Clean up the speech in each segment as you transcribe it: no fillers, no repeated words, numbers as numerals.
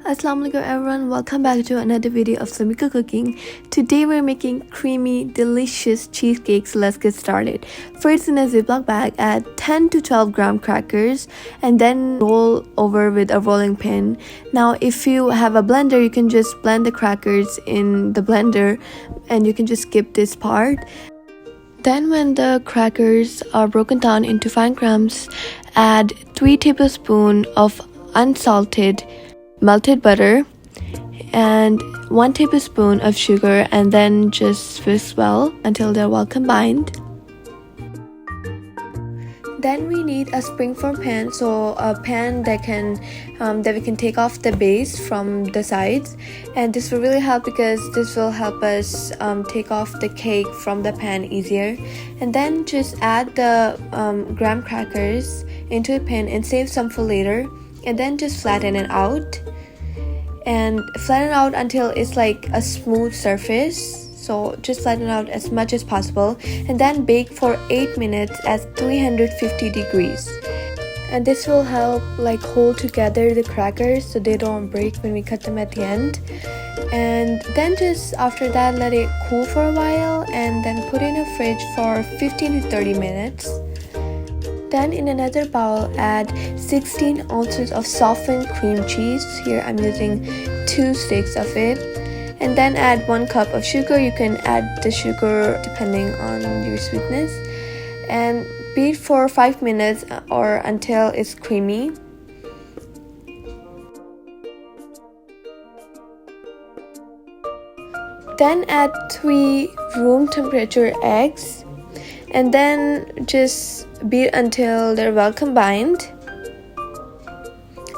Assalamualaikum everyone, welcome back to another video of Samika Cooking. Today we're making creamy, delicious cheesecakes. Let's get started. First, in a Ziploc bag, add 10 to 12 gram crackers and then roll over with a rolling pin. Now, if you have a blender, you can just blend the crackers in the blender and you can just skip this part. Then when the crackers are broken down into fine crumbs, add 3 tablespoons of unsalted melted butter and 1 tablespoon of sugar, and then just whisk well until they're well combined. Then we need a springform pan, so a pan that we can take off the base from the sides, and this will really help because this will help us take off the cake from the pan easier. And then just add the graham crackers into a pan and save some for later, and then just flatten it out until it's like a smooth surface. So just flatten out as much as possible, and then bake for 8 minutes at 350 degrees. And this will help like hold together the crackers so they don't break when we cut them at the end. And then just after that, let it cool for a while and then put it in a fridge for 15 to 30 minutes. Then in another bowl, add 16 ounces of softened cream cheese. Here I'm using 2 sticks of it. And then add 1 cup of sugar. You can add the sugar depending on your sweetness. And beat for 5 minutes or until it's creamy. Then add 3 room temperature eggs. And then just beat until they're well combined.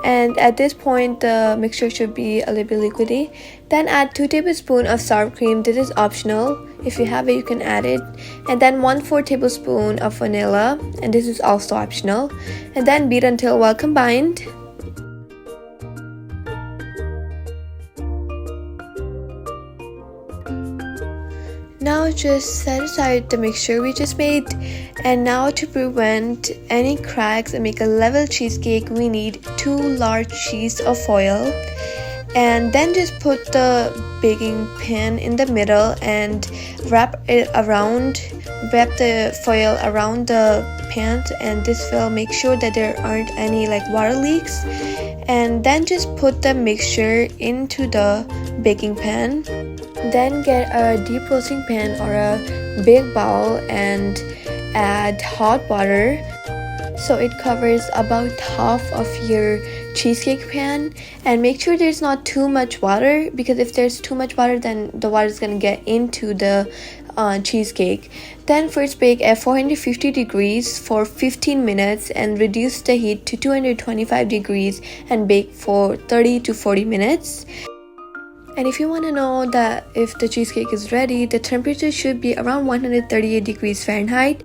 And at this point, the mixture should be a little bit liquidy. Then add 2 tablespoons of sour cream. This is optional. If you have it, you can add it. And then 1/4 tablespoon of vanilla. And this is also optional. And then beat until well combined. Now just set aside the mixture we just made, and now to prevent any cracks and make a level cheesecake, we need 2 large sheets of foil. And then just put the baking pan in the middle and wrap the foil around the pan, and this will make sure that there aren't any like water leaks. And then just put the mixture into the baking pan. Then get a deep roasting pan or a big bowl and add hot water so it covers about half of your cheesecake pan. And make sure there's not too much water, because if there's too much water, then the water is going to get into the cheesecake. Then first bake at 450 degrees for 15 minutes and reduce the heat to 225 degrees and bake for 30 to 40 minutes. And if you want to know that if the cheesecake is ready, the temperature should be around 138 degrees Fahrenheit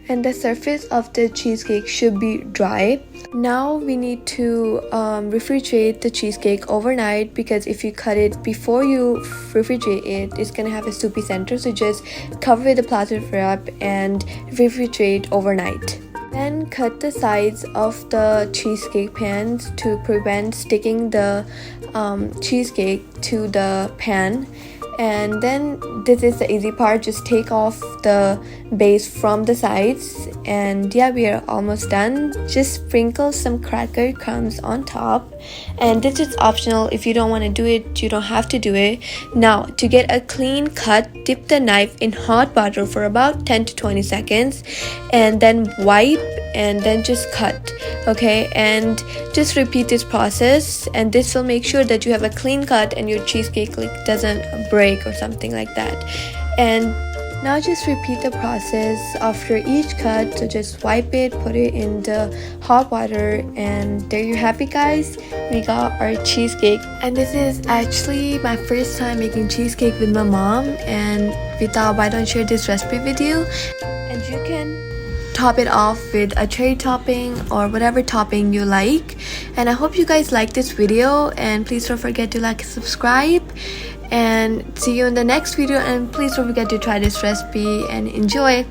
and the surface of the cheesecake should be dry. Now we need to refrigerate the cheesecake overnight, because if you cut it before you refrigerate it, it's gonna have a soupy center. So just cover with a plastic wrap and refrigerate overnight. Then cut the sides of the cheesecake pans to prevent sticking the cheesecake to the pan. And then this is the easy part, just take off the base from the sides, and yeah, we are almost done. Just sprinkle some cracker crumbs on top, and this is optional. If you don't want to do it, you don't have to do it. Now to get a clean cut, dip the knife in hot water for about 10 to 20 seconds and then wipe and then just cut. Okay, and just repeat this process, and this will make sure that you have a clean cut and your cheesecake doesn't break or something like that. And now just repeat the process after each cut. So just wipe it, put it in the hot water, and there you have it, guys. We got our cheesecake. And this is actually my first time making cheesecake with my mom, and we thought, why don't share this recipe with you. And you can top it off with a cherry topping or whatever topping you like. And I hope you guys like this video, and please don't forget to like and subscribe, and see you in the next video. And please don't forget to try this recipe and enjoy.